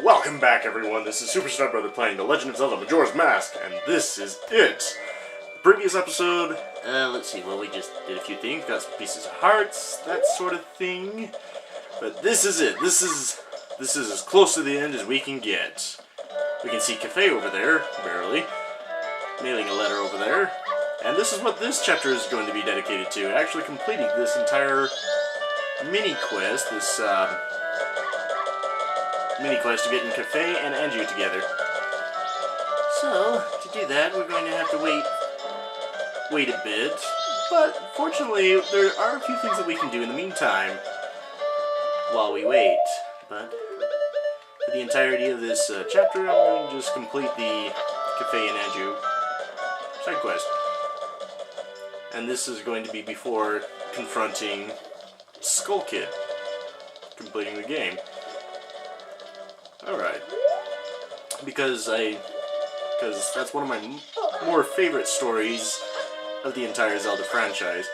Welcome back, everyone. This is Superstar Brother playing The Legend of Zelda Majora's Mask, and this is it. The previous episode, let's see, well, we just did a few things, got some pieces of hearts, that sort of thing. But this is it. This is as close to the end as we can get. We can see Cafe over there, barely, mailing a letter over there. And this is what this chapter is going to be dedicated to, actually completing this entire mini-quest, this, mini-quest of getting Cafe and Anju together. So, to do that, we're going to have to wait a bit. But, fortunately, there are a few things that we can do in the meantime while we wait. But, for the entirety of this chapter, I'm going to just complete the Cafe and Anju side quest. And this is going to be before confronting Skull Kid, completing the game. Alright. Because that's one of my more favorite stories of the entire Zelda franchise.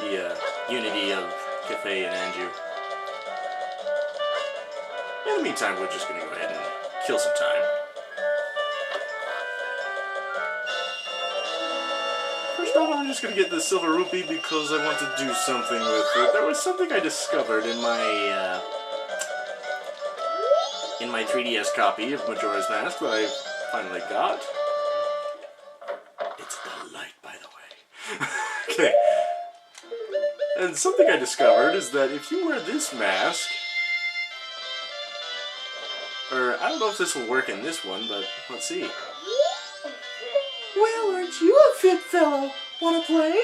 The unity of Cafe and Anju. In the meantime, we're just going to go ahead and kill some time. First off, I'm just going to get the silver rupee because I want to do something with it. There was something I discovered in my 3DS copy of Majora's Mask that I finally got. It's a delight, by the way. Okay. And something I discovered is that if you wear this mask, or I don't know if this will work in this one, but let's see. Well, aren't you a fit fellow? Wanna play?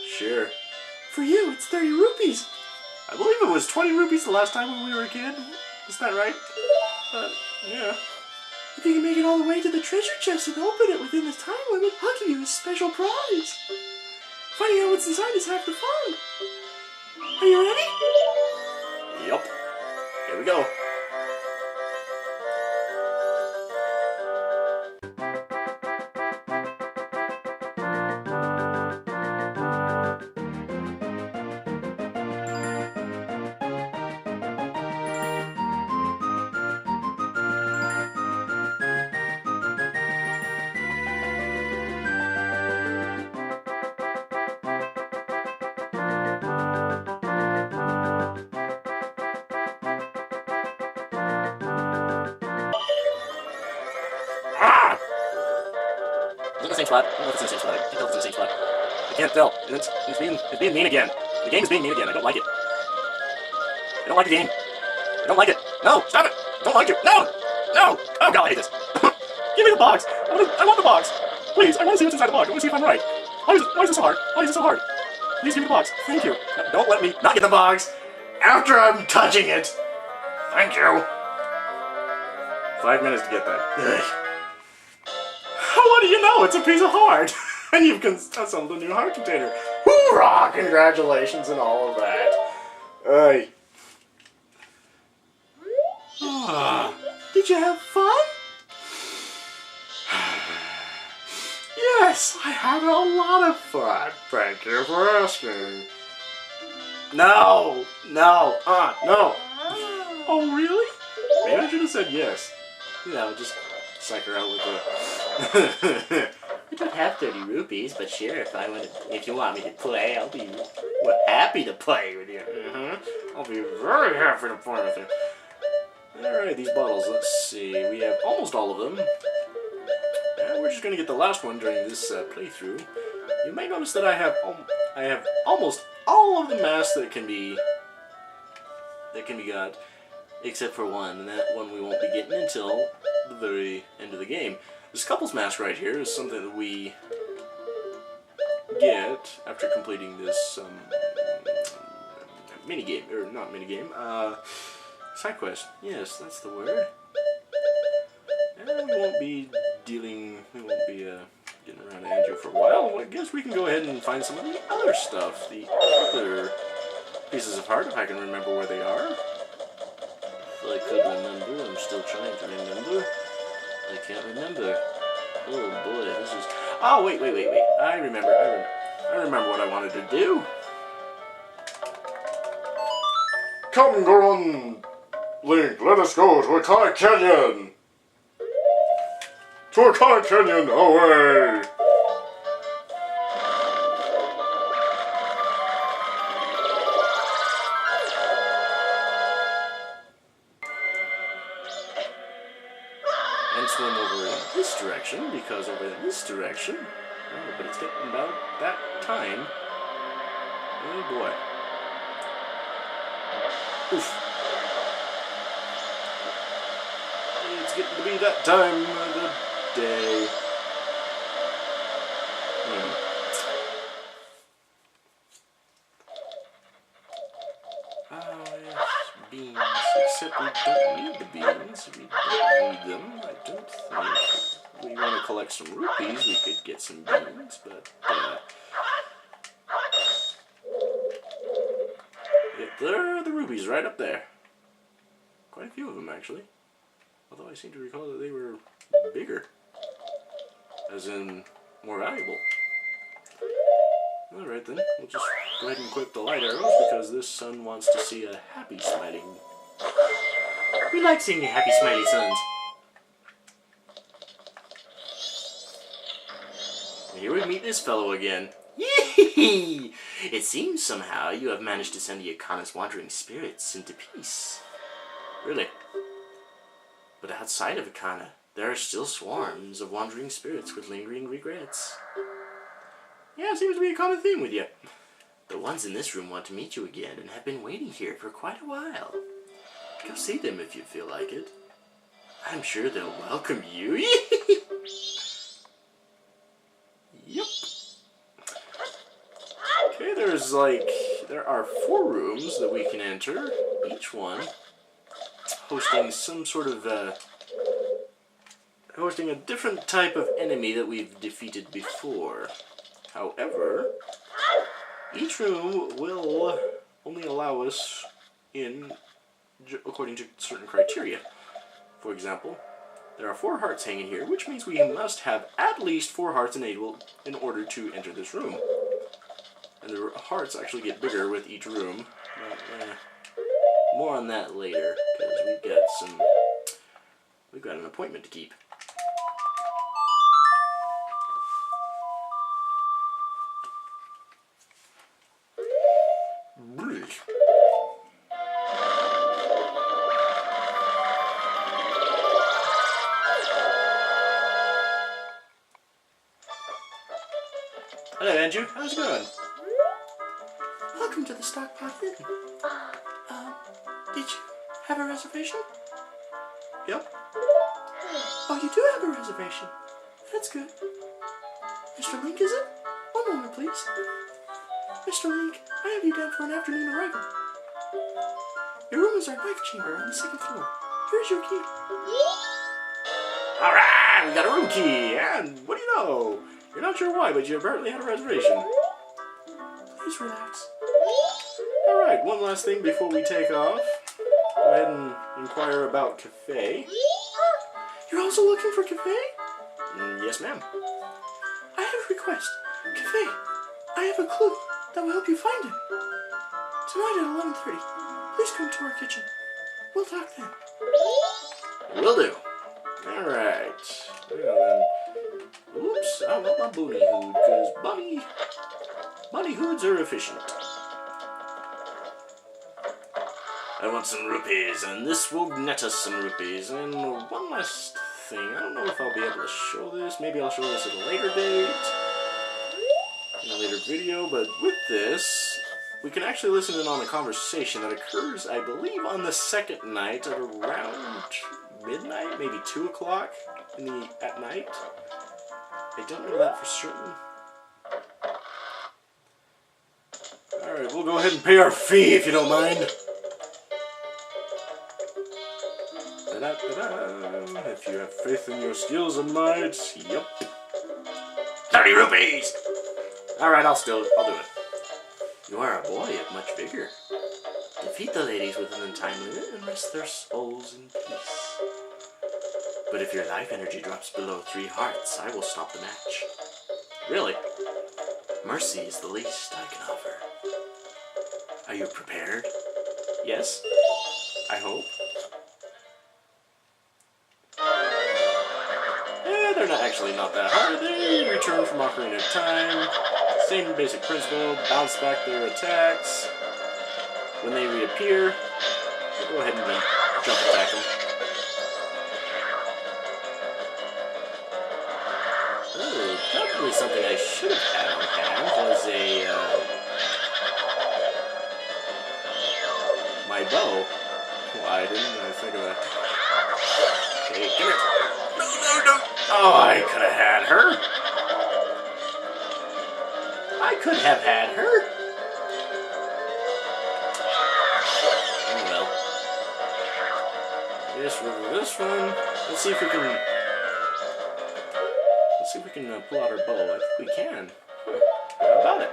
Sure. For you, it's 30 rupees. I believe it was 20 rupees the last time when we were a kid. Is that right? Yeah. If you can make it all the way to the treasure chest and open it within the time limit, I'll give you a special prize. Finding out what's inside is half the fun. Are you ready? Yup. Here we go. Is it the same spot? I don't know if it's in the same spot. I can tell if it's in the same spot. I can't tell. It's being mean again. The game is being mean again. I don't like it. I don't like the game. I don't like it. No! Stop it! I don't like it. No! No! Oh god, I hate this. Give me the box! I want the box! Please, I want to see what's inside the box. I want to see if I'm right. Why is this so hard? Why is this so hard? Please give me the box. Thank you. No, don't let me not get the box after I'm touching it. Thank you. 5 minutes to get that. What do you know? It's a piece of heart! And you've assembled a new heart container. Hoorah! Congratulations and all of that. Ay. Did you have fun? Yes, I had a lot of fun. Thank you for asking. No! No! No! Oh, really? Maybe I should have said yes. You know, just psych her out with the... I don't have 30 rupees, but sure, if you want me to play, I'll be happy to play with you. I'll be very happy to play with you. Alright, these bottles, let's see. We have almost all of them. And we're just going to get the last one during this playthrough. You may notice that I have almost all of the masks that can be got, except for one, and that one we won't be getting until the very end of the game. This couple's mask right here is something that we get after completing this minigame, or not minigame, side quest. Yes, that's the word. And we won't be getting around to Anju for a while. I guess we can go ahead and find some of the other stuff, the other pieces of heart, if I can remember where they are. If I could remember, I'm still trying to remember. I can't remember. Oh boy, this is... Oh, wait. I remember what I wanted to do. Come, Goron! Link, let us go to a car canyon! To a car canyon, away! And swim over in this direction, because over in this direction... Oh, but it's getting about that time. Oh boy. Oof. It's getting to be that time of the day. Oh, yes, beans. Except we don't need the beans. We don't need them, I don't think. If we want to collect some rupees, we could get some beans, but, yep, there are the rupees right up there. Quite a few of them, actually. Although I seem to recall that they were bigger. As in, more valuable. Alright then, we'll just go ahead and equip the light arrows because this sun wants to see a happy smiling. We like seeing happy smiley suns. And here we meet this fellow again. Yee! It seems somehow you have managed to send the Akana's wandering spirits into peace. Really? But outside of Akana, there are still swarms of wandering spirits with lingering regrets. Yeah, it seems to be a common theme with you. The ones in this room want to meet you again and have been waiting here for quite a while. Go see them if you feel like it. I'm sure they'll welcome you. Yep. Okay, there are 4 rooms that we can enter, each one hosting some sort of, hosting a different type of enemy that we've defeated before. However, each room will only allow us in according to certain criteria. For example, there are 4 hearts hanging here, which means we must have at least 4 hearts enabled in order to enter this room. And the hearts actually get bigger with each room. But, more on that later, because we've got an appointment to keep. Hello, Andrew. How's it going? Welcome to the Stockpot Inn. Did you have a reservation? Yep. Oh, you do have a reservation. That's good. Mr. Link, is it? One moment, please. Mr. Link, I have you down for an afternoon arrival. Your room is our knife chamber on the 2nd floor. Here's your key. Alright, we got a room key, and what do you know? You're not sure why, but you apparently had a reservation. Please relax. Alright, one last thing before we take off. Go ahead and inquire about Cafe. You're also looking for Cafe? Yes, ma'am. I have a request. Cafe, I have a clue that will help you find him. Tonight at 11:30, please come to our kitchen. We'll talk then. Will do. Alright. Well then. Oops, I want my booty hood, because bunny hoods are efficient. I want some rupees, and this will net us some rupees. And one last thing, I don't know if I'll be able to show this. Maybe I'll show this at a later date, in a later video, but with this, we can actually listen in on a conversation that occurs, I believe, on the 2nd night at around midnight, maybe 2 o'clock at night. I don't know that for certain. Alright, we'll go ahead and pay our fee if you don't mind. Da-da-da-da. If you have faith in your skills and might, yep. 30 rupees! Alright, I'll do it. You are a boy of much vigor. Defeat the ladies within the time limit and rest their souls in peace. But if your life energy drops below 3 hearts, I will stop the match. Really? Mercy is the least I can offer. Are you prepared? Yes? I hope. actually not that hard. They return from Ocarina of Time. Same basic principle, bounce back their attacks. When they reappear, we'll go ahead and then jump attack them. Oh, probably something I should have had on hand was my bow. Why didn't I think of that? Okay, come here. No. Oh, I could have had her. I could have had her. Oh well. This river, this one. Let's see if we can. Let's see if we can pull out our bow. I think we can. How about it?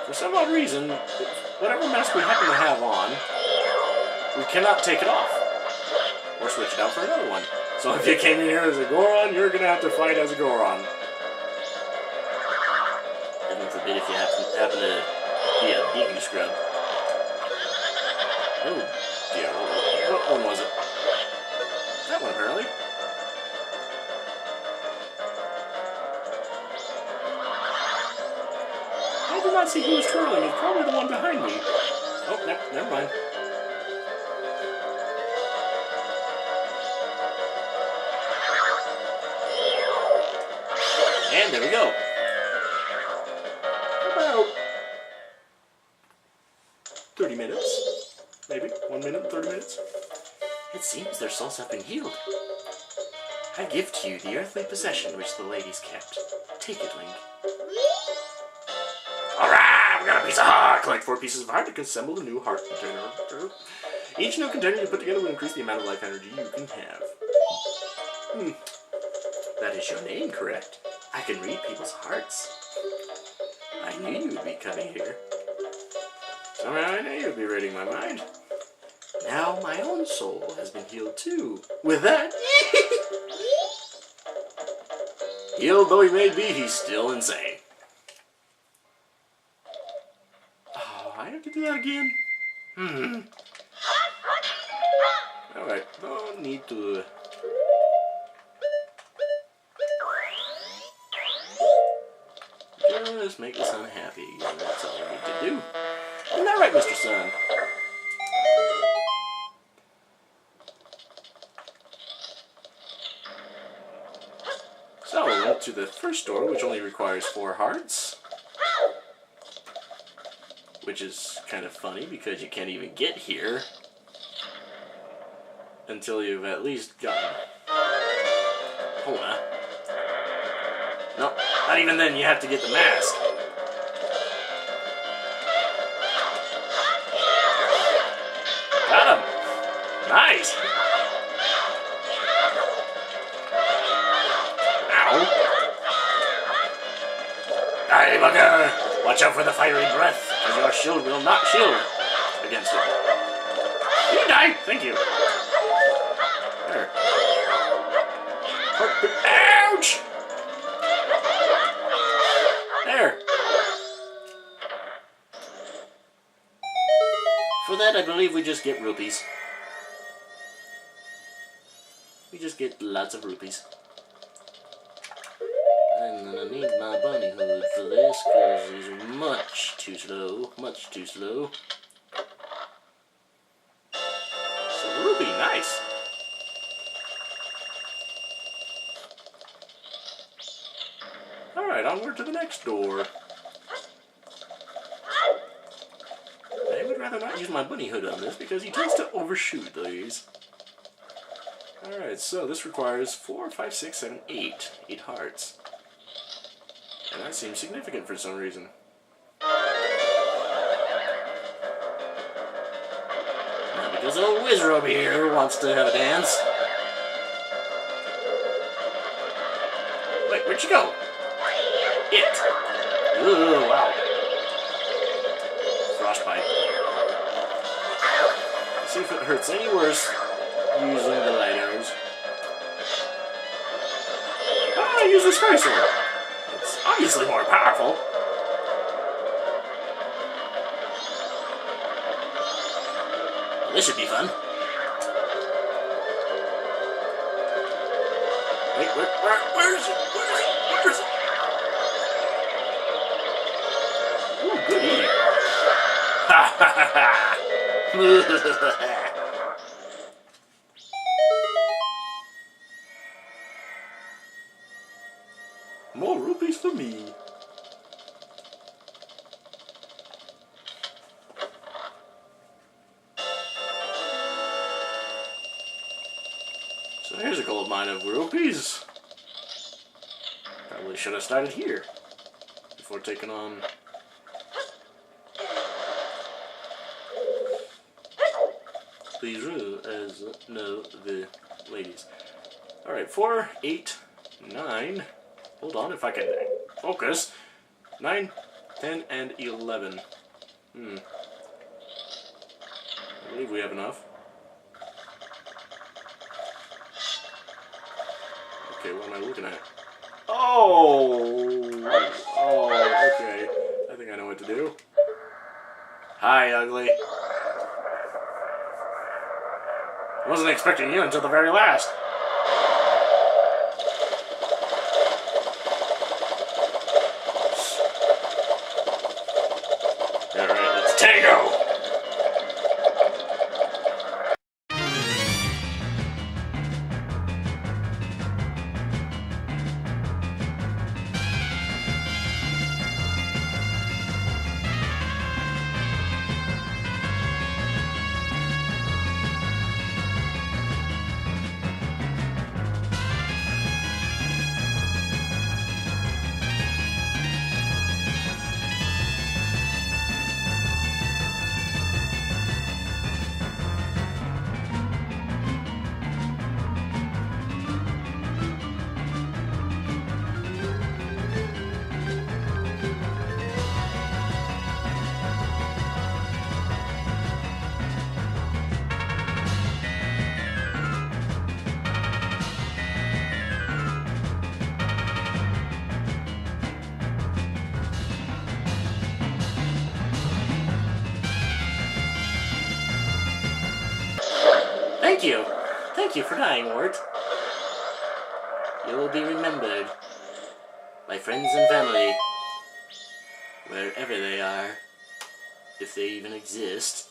For some odd reason, whatever mask we happen to have on, we cannot take it off. Or switch it out for another one. So if you came in here as a Goron, you're gonna have to fight as a Goron. Heaven forbid if you happen to be a Deku scrub. Oh dear, what one was it? That one apparently. I did not see who was twirling. It's probably the one behind me. Oh, never mind. And there we go. About 30 minutes. Maybe. 1 minute, 30 minutes. It seems their souls have been healed. I give to you the earthly possession which the ladies kept. Take it, Link. Alright, we got a piece of heart! Collect 4 pieces of heart to assemble a new heart container. Each new container you put together will increase the amount of life energy you can have. That is your name, correct? I can read people's hearts. I knew you would be coming here. Somehow I knew you would be reading my mind. Now my own soul has been healed too. With that, healed though he may be, he's still insane. Oh, I have to do that again? Alright, no need to... Just make the sun happy, and that's all we need to do. Isn't that right, Mr. Sun? So, we went to the first door, which only requires 4 hearts. Which is kind of funny, because you can't even get here until you've at least gotten... Hold on. No, not even then, you have to get the mask. Got him! Nice! Ow! Die, bugger! Watch out for the fiery breath, as your shield will not shield against it. You die! Thank you. There. Ouch! There. For that, I believe we just get rupees. We just get lots of rupees. And then I need my bunny hood for this, because he's much too slow. Much too slow. So, rupee, nice. Alright, onward to the next door. I would rather not use my bunny hood on this because he tends to overshoot these. Alright, so this requires 4, 5, 6, 7, 8. 8 hearts. And that seems significant for some reason. Now, because old Wizard over here wants to have a dance. Wait, where'd you go? It! Ooh, wow. Frostbite. Let's see if it hurts any worse using the light arrows. Ah, I use the Sky Sword. It's obviously more powerful. Well, this should be fun. Wait, where is it? Where is it? Ooh, good eating. Ha ha ha ha! More rupees for me. So here's a gold mine of rupees. Probably should have started here before taking on. Please rule as know the ladies. Alright, 4, 8, 9. Hold on if I can focus. 9, 10, and 11. I believe we have enough. Okay, what am I looking at? Oh! Oh, okay. I think I know what to do. Hi, ugly. I wasn't expecting you until the very last. Alright, let's tango! Thank you. Thank you for dying, Wart. You will be remembered by friends and family, wherever they are, if they even exist.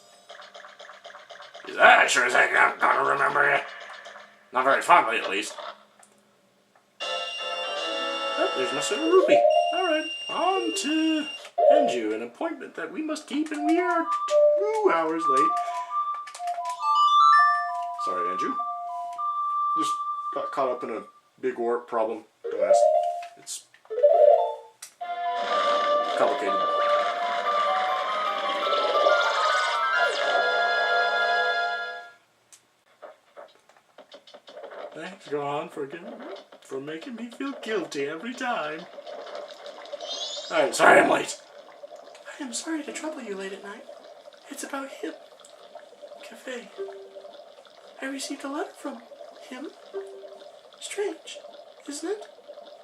I sure as heck am gonna remember you. Not very fondly, at least. Oh, there's my silver rupee. Alright, on to Anju, an appointment that we must keep, and we are 2 hours late. Sorry, Andrew. Just got caught up in a big warp problem. Don't ask. It's complicated. Thanks, Ron, for making me feel guilty every time. Alright, sorry I'm late. I am sorry to trouble you late at night. It's about him. Cafe. I received a letter from him. Strange, isn't it?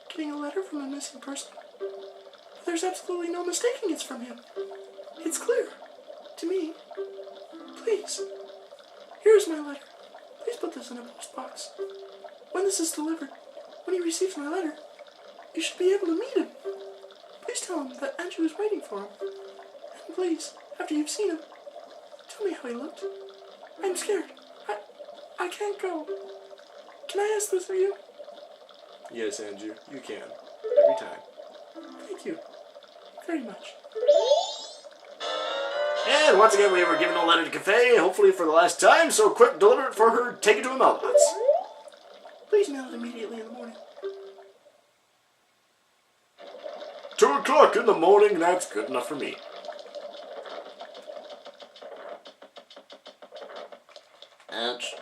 Getting a letter from a missing person. But there's absolutely no mistaking it's from him. It's clear. To me. Please. Here's my letter. Please put this in a post box. When this is delivered, when he receives my letter, you should be able to meet him. Please tell him that Andrew is waiting for him. And please, after you've seen him, tell me how he looked. I'm scared. I can't go. Can I ask this of you? Yes, Andrew, you can. Every time. Thank you. Very much. And once again, we were given a letter to Cafe, hopefully for the last time, so quick, deliver it for her, take it to a mailbox. Please mail it immediately in the morning. 2 o'clock in the morning, that's good enough for me. Ouch.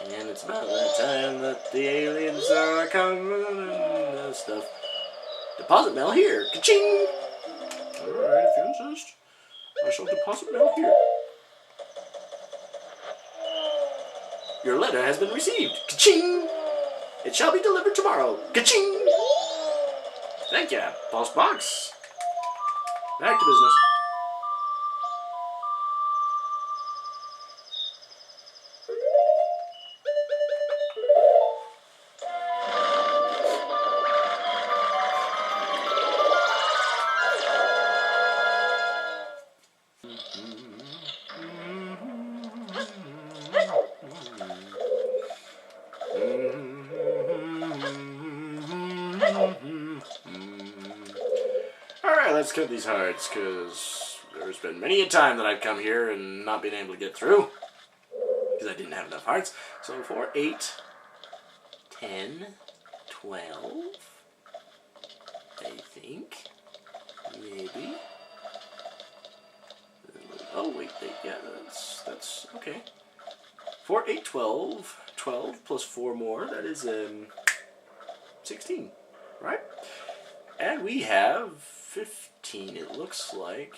And it's about that time that the aliens are coming and stuff. Deposit mail here. Ka-ching! Alright, if you insist. I shall deposit mail here. Your letter has been received. Ka-ching! It shall be delivered tomorrow. Ka-ching! Thank you. Post box. Back to business. let's count these hearts, because there's been many a time that I've come here and not been able to get through. Because I didn't have enough hearts. So 4, 8, 10, 12, I think. Maybe. Oh, wait, yeah, that's okay. 4, 8, 12. 12 plus 4 more, that is 16, right? And we have 15, it looks like.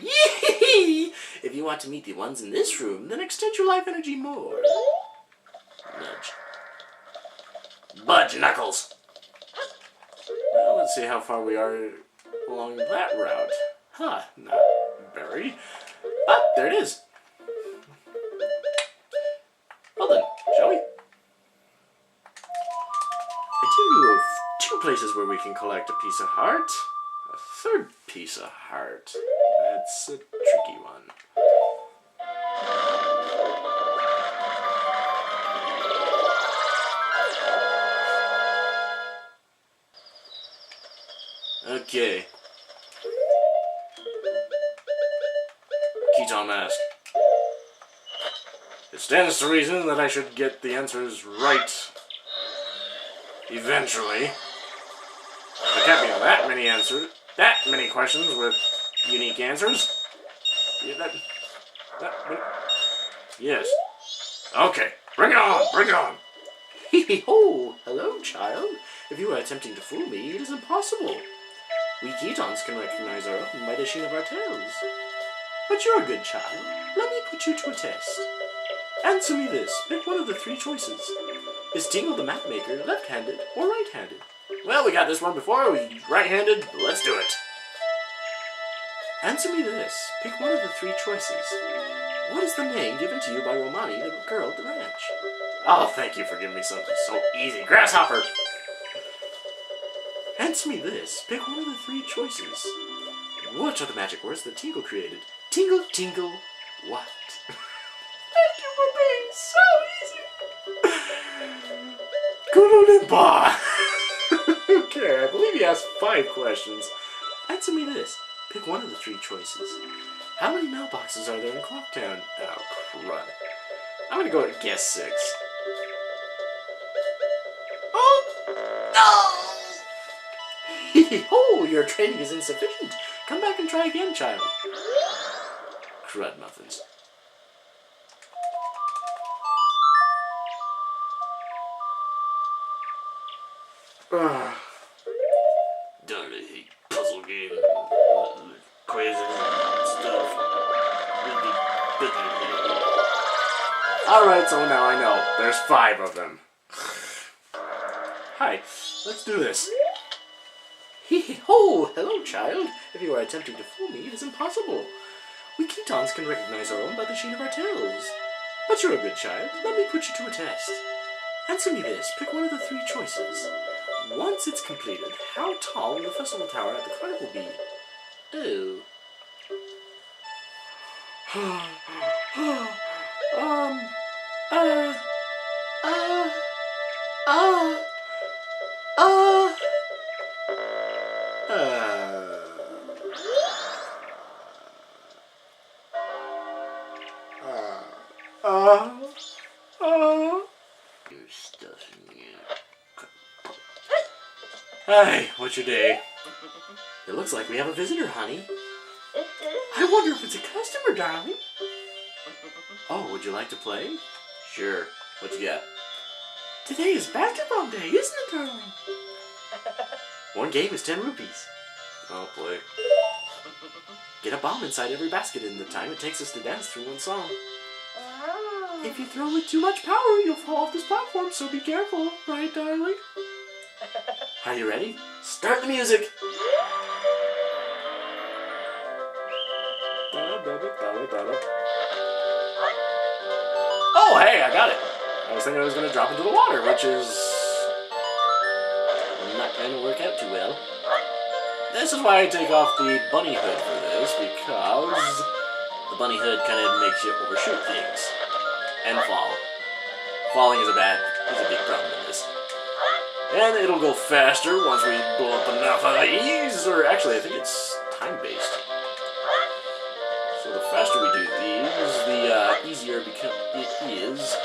Yee! If you want to meet the ones in this room, then extend your life energy more. Nudge. Budge knuckles! Well, let's see how far we are along that route. Huh, not very. But there it is. Well then, shall we? I do know of 2 places where we can collect a piece of heart. A 3rd piece of heart. That's a tricky one. Okay. Keton mask. It stands to reason that I should get the answers right eventually. There can't be that many questions with unique answers. Yeah, yes. Okay, bring it on, bring it on. Hee-hee-ho, hello, child. If you are attempting to fool me, it is impossible. We Ketons can recognize our own by the sheen of our tails. But you're a good child. Let me put you to a test. Answer me this. Pick one of the 3 choices. Is Tingle the map maker left-handed or right-handed? Well, we got this one before. We right-handed. Let's do it. Answer me this. Pick one of the 3 choices. What is the name given to you by Romani, the girl at the ranch? Oh, thank you for giving me something so easy. Grasshopper. Answer me this. Pick one of the 3 choices. What are the magic words that Tingle created? Tingle, tingle, what? Thank you for being so easy. Kurulimba. Okay, I believe he asked 5 questions. Answer me this. Pick one of the 3 choices. How many mailboxes are there in Clocktown? Oh, crud. I'm gonna go guess 6. Oh! No! Oh, your training is insufficient. Come back and try again, child. Crud muffins. Don't really hate puzzle games, quizzes and stuff. Alright, so now I know. There's 5 of them. Hi, let's do this. Hee-hee-ho! Hello, child. If you are attempting to fool me, it is impossible. We Ketons can recognize our own by the sheen of our tails. But you're a good child. Let me put you to a test. Answer me this. Pick one of the 3 choices. Once it's completed, how tall will the festival tower at the carnival be? Oh. You're stuffing it. Hey, what's your day? It looks like we have a visitor, honey. I wonder if it's a customer, darling. Oh, would you like to play? Sure. What you got? Today is basketball day, isn't it, darling? One game is 10 rupees. I'll play. Get a bomb inside every basket in the time it takes us to dance through one song. If you throw with too much power, you'll fall off this platform, so be careful, right, darling? Are you ready? Start the music! Oh, hey, I got it! I was thinking I was going to drop into the water, which is not going to work out too well. This is why I take off the bunny hood for this, because the bunny hood kind of makes you overshoot things. And fall. Falling is a big problem in this. And it'll go faster once we blow up enough of these, or actually I think it's time-based. So the faster we do these, the easier it is.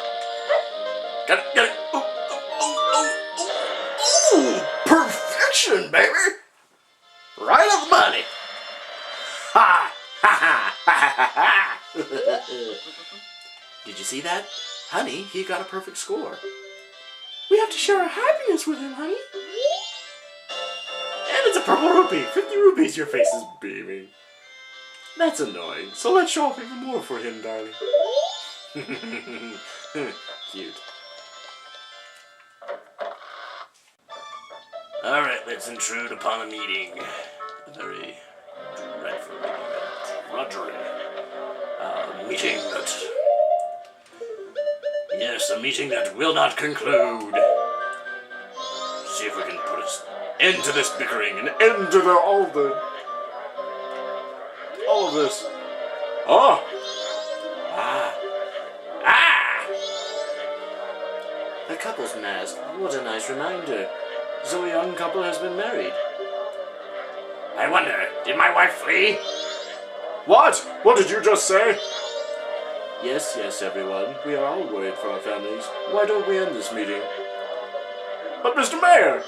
Got it, got it! Ooh, perfection, baby! Right on the money! Ha! Ha ha! Ha ha ha! Did you see that? Honey, he got a perfect score. We have to share our happiness with him, honey. And it's a purple rupee! 50 rupees, your face is beaming. That's annoying, so let's show off even more for him, darling. Cute. Alright, let's intrude upon a meeting. A very dreadful meeting. Drudgery. Meeting that... Yes, a meeting that will not conclude. See if we can put an end to this bickering, an end to all of this. Oh! A couple's mask. What a nice reminder. So a young couple has been married. I wonder, did my wife flee? What? What did you just say? Yes, yes, everyone. We are all worried for our families. Why don't we end this meeting? But Mr. Mayor!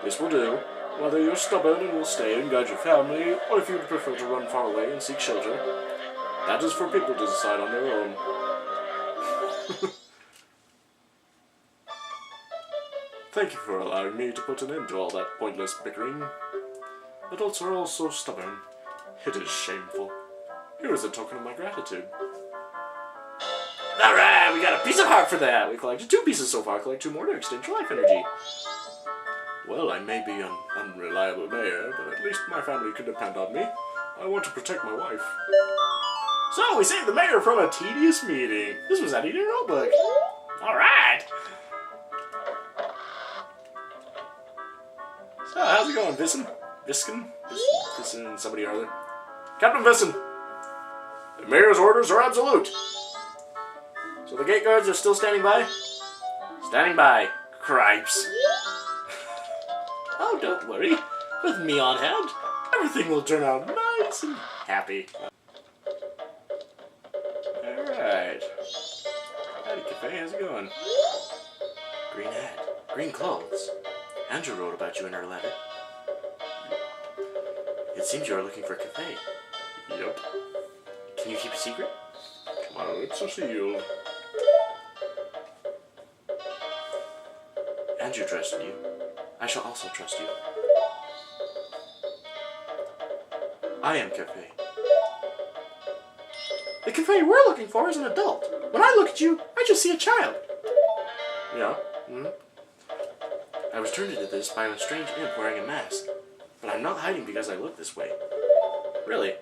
This will do. Whether you're stubborn and will stay and guide your family, or if you'd prefer to run far away and seek shelter, that is for people to decide on their own. Thank you for allowing me to put an end to all that pointless bickering. Adults are all so stubborn. It is shameful. Here is a token of my gratitude. Alright, we got a piece of heart for that. We collected 2 pieces so far. Collect 2 more to extend your life energy. Well, I may be an unreliable mayor, but at least my family can depend on me. I want to protect my wife. So, we saved the mayor from a tedious meeting. This was added in your notebook. Alright! So, how's it going, Visson? Viskin, somebody or other. Captain Visson! The mayor's orders are absolute. So the gate guards are still standing by? Standing by. Cripes. Oh, don't worry. With me on hand, everything will turn out nice and happy. Alright. Howdy, Cafe. How's it going? Green hat. Green clothes. Andrew wrote about you in her letter. It seems you are looking for a cafe. Yep. Can you keep a secret? My lips are sealed. Andrew trusted you. I shall also trust you. I am Cafe. The cafe we're looking for is an adult. When I look at you, I just see a child. Yeah? I was turned into this by a strange imp wearing a mask. But I'm not hiding because I look this way. Really?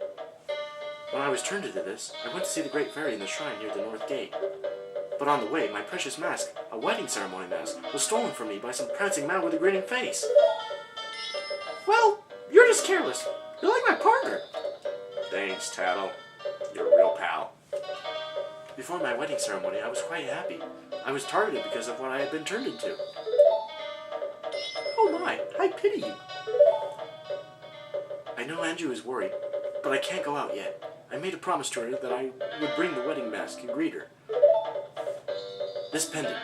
When I was turned into this, I went to see the Great Fairy in the shrine near the North Gate. But on the way, my precious mask, a wedding ceremony mask, was stolen from me by some prancing man with a grinning face. Well, you're just careless. You're like my partner. Thanks, Tattle. You're a real pal. Before my wedding ceremony, I was quite happy. I was targeted because of what I had been turned into. Oh my, I pity you. I know Andrew is worried, but I can't go out yet. I made a promise to her that I would bring the wedding mask and greet her. This pendant.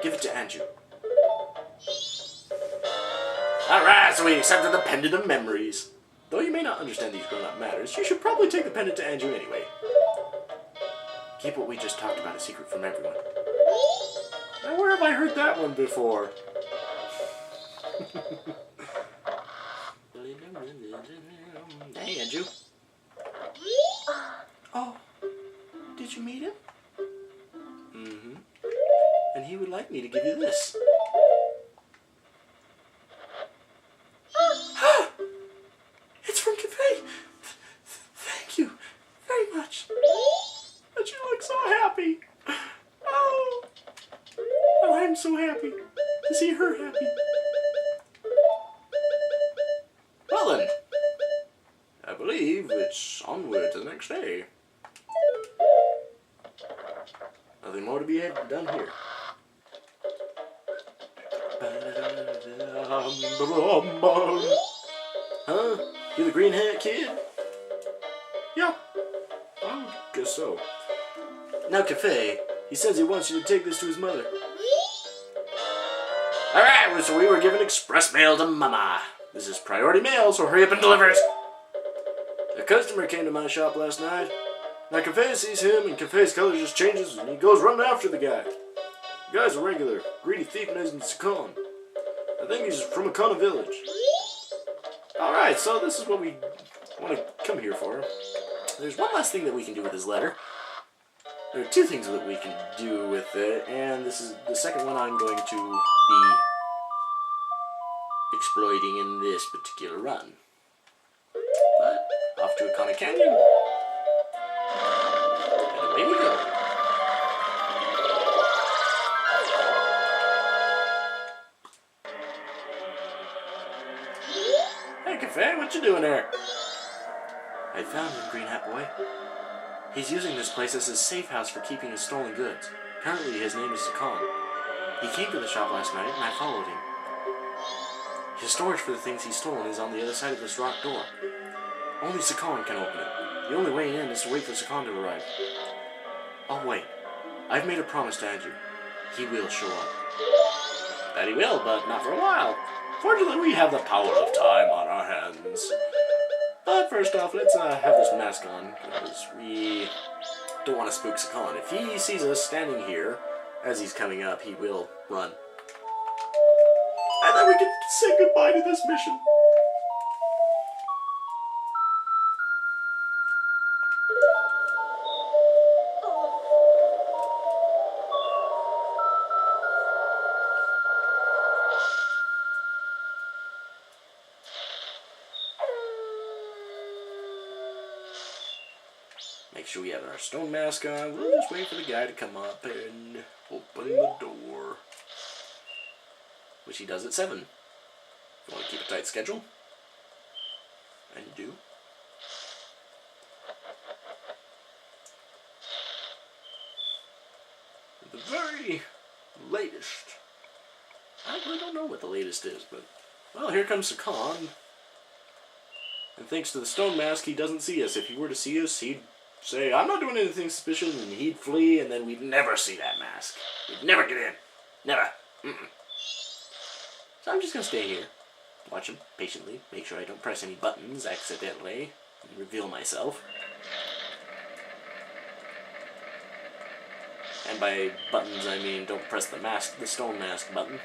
Give it to Andrew. Alright, so we accepted the pendant of memories. Though you may not understand these grown-up matters, you should probably take the pendant to Andrew anyway. Keep what we just talked about a secret from everyone. Now, where have I heard that one before? Hey, Andrew. Oh, did you meet him? Mm-hmm. And he would like me to give you this. It's from Cafe. Thank you very much. And you look so happy. Oh, I'm so happy to see her happy. Well then, I believe it's onward to the next day. Nothing more to be done here. Huh? You the green hat kid? Yeah, I guess so. Now, Cafe, he says he wants you to take this to his mother. Alright, so we were given express mail to Mama. This is priority mail, so hurry up and deliver it. A customer came to my shop last night. Now, Cafe sees him, and Cafe's color just changes, and he goes running after the guy. The guy's a regular, greedy thief named Sakon. I think he's from Akana village. Alright, so this is what we want to come here for. There's one last thing that we can do with this letter. There are two things that we can do with it, and this is the second one I'm going to be exploiting in this particular run. But, off to Akana Canyon, and away we go. Hey, Cafe, what you doing there? I found him, Green Hat Boy. He's using this place as his safe house for keeping his stolen goods. Apparently his name is Sakon. He came to the shop last night and I followed him. His storage for the things he's stolen is on the other side of this rock door. Only Sakon can open it. The only way in is to wait for Sakon to arrive. I'll wait. I've made a promise to Andrew. He will show up. That he will, but not for a while. Fortunately, we have the power of time on our hands. But first off, let's have this mask on, because we don't want to spook Sakon. If he sees us standing here, as he's coming up, he will run. And then we can say goodbye to this mission. Make sure we have our stone mask on. We'll just wait for the guy to come up and open the door. Which he does at 7. If you want to keep a tight schedule. And you do. The very latest. I really don't know what the latest is, but... Well, here comes Sakon. And thanks to the stone mask, he doesn't see us. If he were to see us, he'd say, I'm not doing anything suspicious, and he'd flee, and then we'd never see that mask. We'd never get in. Never. So I'm just going to stay here, watch him patiently, make sure I don't press any buttons accidentally, and reveal myself. And by buttons, I mean don't press the stone mask button.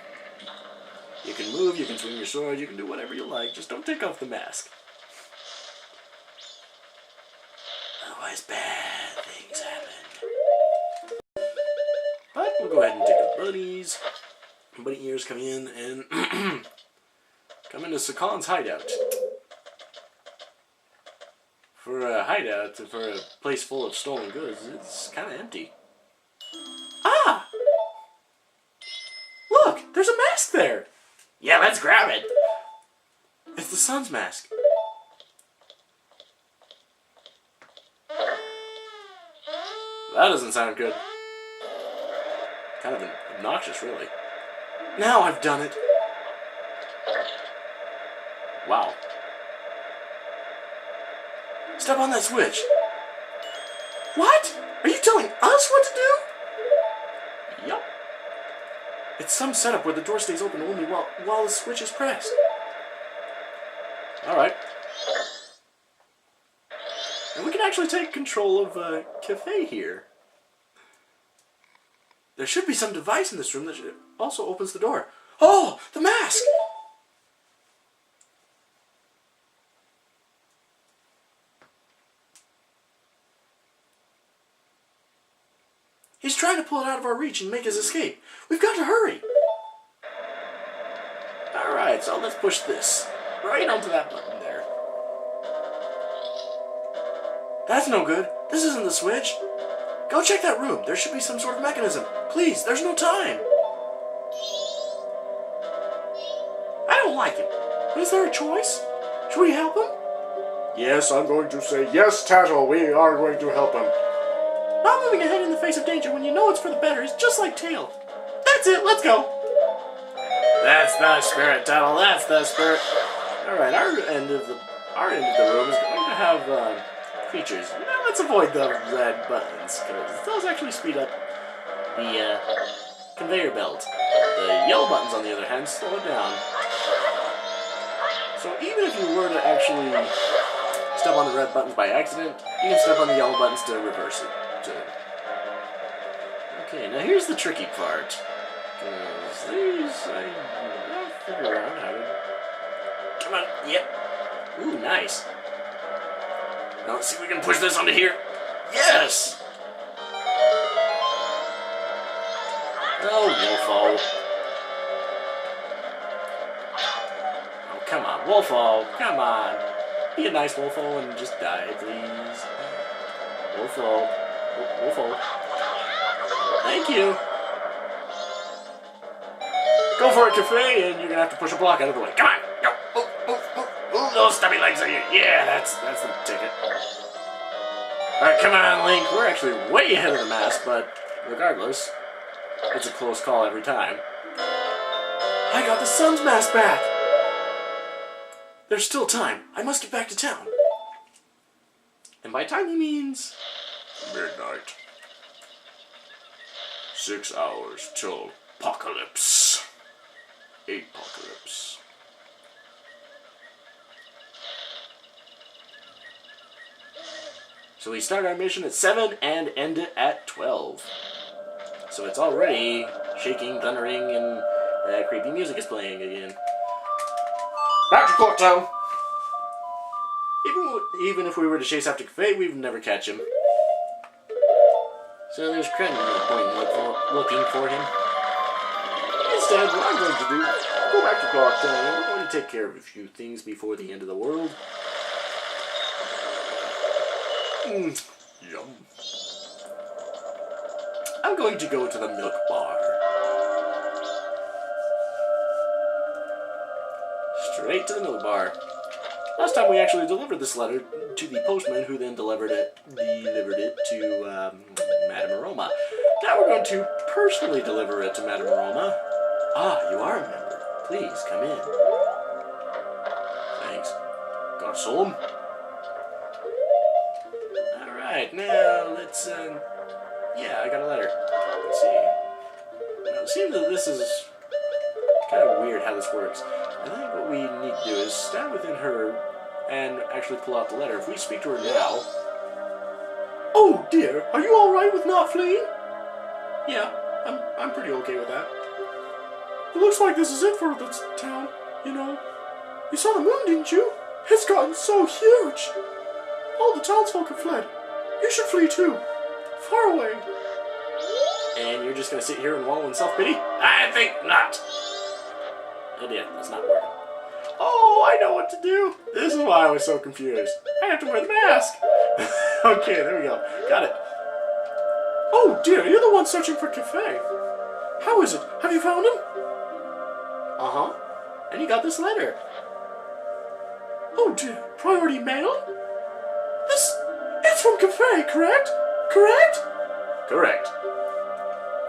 You can move, you can swing your sword, you can do whatever you like, just don't take off the mask. Otherwise, bad things happen. But we'll go ahead and take the bunnies. Bunny ears come in and come into Sakon's hideout. For a hideout, for a place full of stolen goods, it's kind of empty. Ah! Look, there's a mask there! Yeah, let's grab it! It's the sun's mask. That doesn't sound good. Kind of obnoxious, really. Now I've done it. Wow. Step on that switch. What? Are you telling us what to do? Yup. It's some setup where the door stays open only while the switch is pressed. Alright. And we can actually take control of Cafe here. There should be some device in this room that also opens the door. Oh, the mask! He's trying to pull it out of our reach and make his escape. We've got to hurry. Alright, so let's push this right onto that button there. That's no good. This isn't the switch. Go check that room. There should be some sort of mechanism. Please, there's no time. I don't like him. Is there a choice? Should we help him? Yes, I'm going to say yes, Tattle. We are going to help him. Not moving ahead in the face of danger when you know it's for the better is just like Tail. That's it, let's go. That's the spirit, Tuttle. That's the spirit. All right, our end of the room is going to have features. Now let's avoid the red buttons because those actually speed up the conveyor belt. The yellow buttons, on the other hand, slow it down. So even if you were to actually step on the red buttons by accident, you can step on the yellow buttons to reverse it. Okay, now here's the tricky part. Because these, I'll figure out how to... Come on, yep. Ooh, nice. Now let's see if we can push this onto here. Yes! Oh, Wolfo. Oh, come on, Wolfo, come on. Be a nice Wolfo and just die, please. Wolfo. Wolfo. Thank you. Go for it, Cafe, and you're gonna have to push a block out of the way. Come on, go. Ooh, those stubby legs are you. Yeah, that's the ticket. Alright, come on, Link. We're actually way ahead of the mask, but regardless, it's a close call every time. I got the sun's mask back! There's still time. I must get back to town. And by time he means... midnight. 6 hours till apocalypse. Apocalypse. So we start our mission at 7 and end it at 12. So it's already shaking, thundering, and creepy music is playing again. Back to Courtown! Even if we were to chase after Cafe, we'd never catch him. So there's no point in looking for him. Instead, what I'm going to do is go back to Courtown and we're going to take care of a few things before the end of the world. Yum. I'm going to go to the milk bar. Straight to the milk bar. Last time we actually delivered this letter to the postman, who then delivered it to Madame Aroma. Now we're going to personally deliver it to Madame Aroma. Ah, you are a member. Please come in. Thanks. Garçon. Alright, now let's, yeah, I got a letter. Let's see. Now, it seems that this is kind of weird how this works. I think what we need to do is stand within her and actually pull out the letter. If we speak to her now... Oh dear, are you alright with not fleeing? Yeah, I'm pretty okay with that. It looks like this is it for this town, you know. You saw the moon, didn't you? It's gotten so huge. All the townsfolk have fled. You should flee too. Far away. And you're just gonna sit here and wallow in self-pity? I think not. Oh yeah, that's not working. Oh, I know what to do. This is why I was so confused. I have to wear the mask. Okay, there we go. Got it. Oh dear, you're the one searching for Cafe. How is it? Have you found him? Uh-huh. And you got this letter. Oh dear, priority mail? It's from Cafe, correct? Correct? Correct.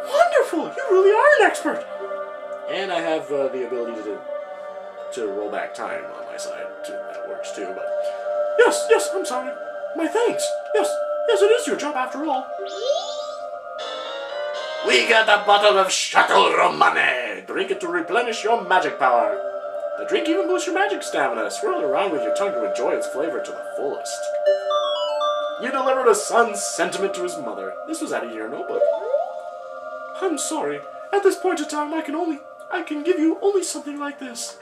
Wonderful! You really are an expert! And I have the ability to roll back time on my side. That works too, but... Yes, I'm sorry. My thanks. Yes, it is your job after all. We got a bottle of Chateau Romane! Drink it to replenish your magic power. The drink even boosts your magic stamina. Swirl it around with your tongue to enjoy its flavor to the fullest. You delivered a son's sentiment to his mother. This was out of your notebook. I'm sorry. At this point in time, I can give you only something like this.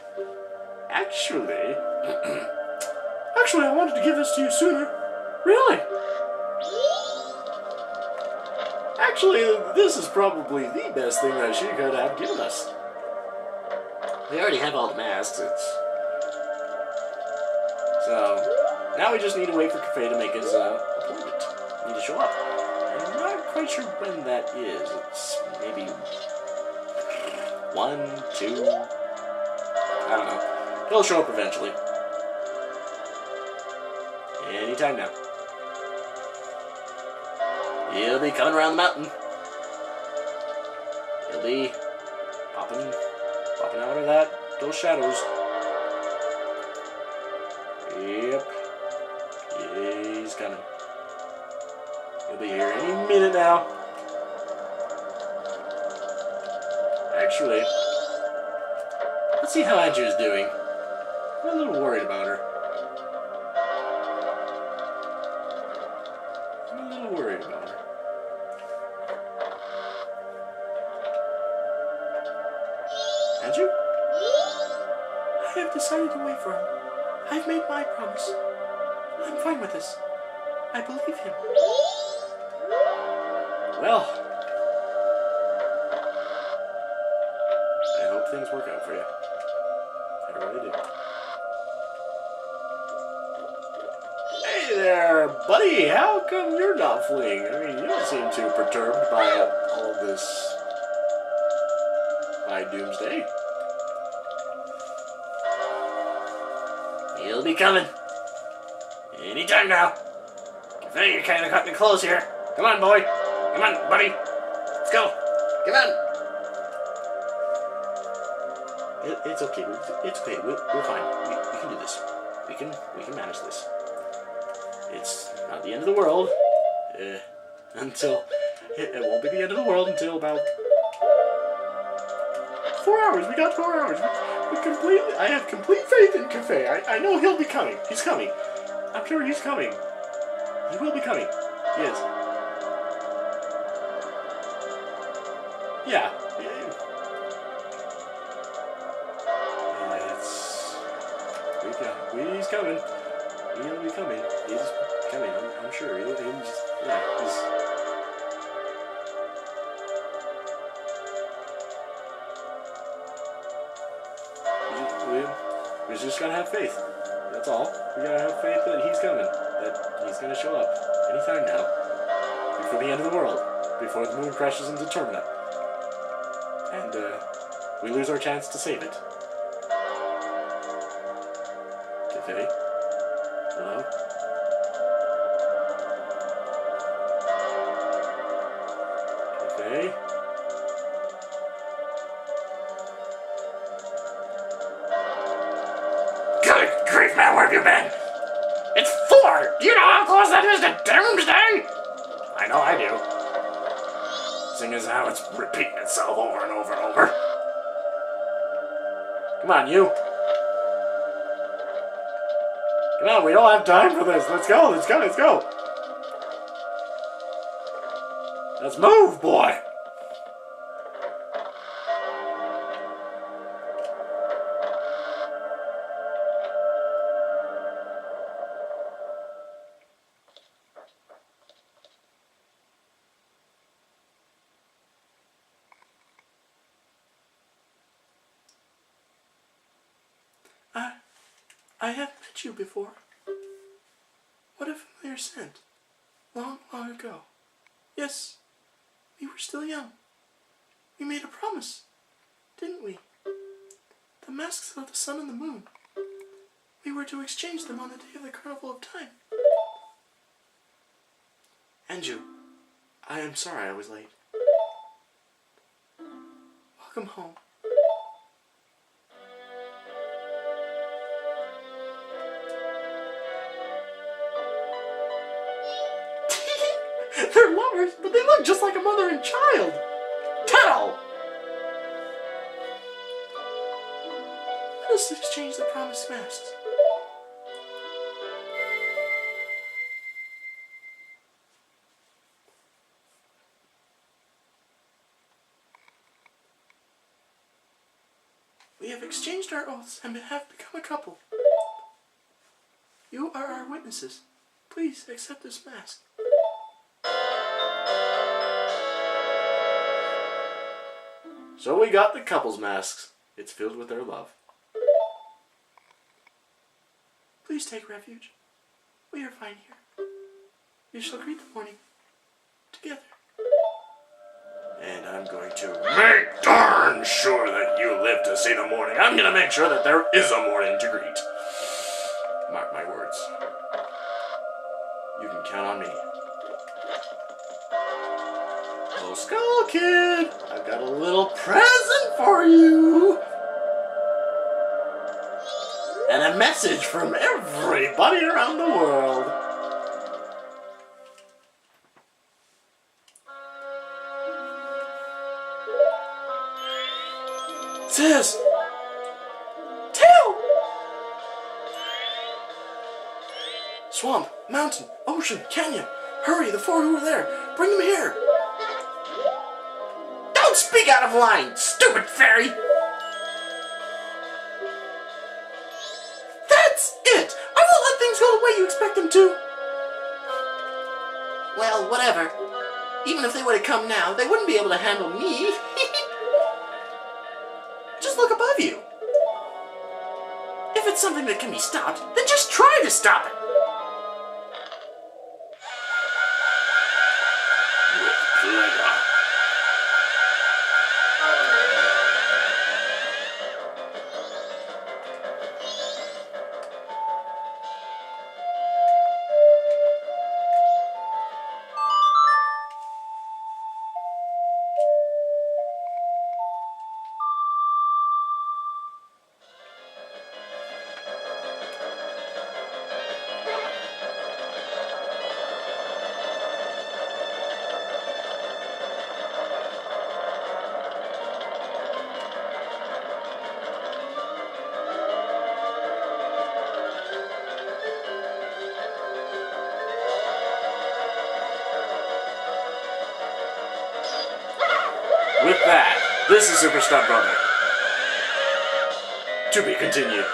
Actually... Actually, I wanted to give this to you sooner. Really? Actually, this is probably the best thing that she could have given us. We already have all the masks, So, now we just need to wait for Cafe to make his appointment. Need to show up. I'm not quite sure when that is. It's maybe 1, 2... I don't know. He'll show up eventually. Anytime now. He'll be coming around the mountain. He'll be popping Popping out of those shadows. Yep. Yeah, he's coming. He'll be here any minute now. Actually, let's see how Andrew's doing. I'm a little worried about her. I'm a little worried about her. Andrew? I have decided to wait for him. I've made my promise. I'm fine with this. I believe him. Well, I hope things work out for you. I really do. Hey there, buddy. How come you're not fleeing? I mean, you don't seem too perturbed by all of this. By Doomsday. He'll be coming. Anytime now. Hey, you're kind of cutting it close here. Come on, boy. Come on, buddy. Let's go. Come on. It's okay. It's okay. We're fine. We can do this. We can manage this. It's not the end of the world. Until it won't be the end of the world until about 4 hours. We got 4 hours. I have complete faith in Cafe. I know he'll be coming. He's coming. I'm sure he's coming. He will be coming. He is. Yeah. He's coming. He'll be coming. He's coming. I'm sure. He'll just, yeah. We just gotta have faith. That's all. We gotta have faith that he's coming. That he's gonna show up anytime now. Before the end of the world. Before the moon crashes into Termina. And, we lose our chance to save it. Cafe? Hello? Cafe? Good grief, man, where have you been? It's 4! Do you know how close that is to Doomsday? I know I do. Seeing as how it's repeating itself over and over and over. Come on, you. Come on, we don't have time for this. Let's go, let's go, let's go. Let's move, boy. I have met you before. What a familiar scent. Long, long ago. Yes, we were still young. We made a promise, didn't we? The masks of the sun and the moon. We were to exchange them on the day of the Carnival of Time. Anju, I am sorry I was late. Welcome home. They're lovers, but they look just like a mother and child. Tell! Let us exchange the promised masks. We have exchanged our oaths and have become a couple. You are our witnesses. Please accept this mask. So we got the couple's masks. It's filled with their love. Please take refuge. We are fine here. We shall greet the morning together. And I'm going to make darn sure that you live to see the morning. I'm going to make sure that there is a morning to greet. Mark my words. You can count on me. Oh, Skull Kid, I've got a little present for you. message from everybody around the world. Says, Tail! Swamp, mountain, ocean, canyon. Hurry, the four who are there. Bring them here. Don't speak out of line, stupid fairy! That's it! I won't let things go the way you expect them to. Well, whatever. Even if they were to come now, they wouldn't be able to handle me. Just look above you. If it's something that can be stopped, then just try to stop it. With pleasure. With that, this is Super Stunt Brother. To be continued.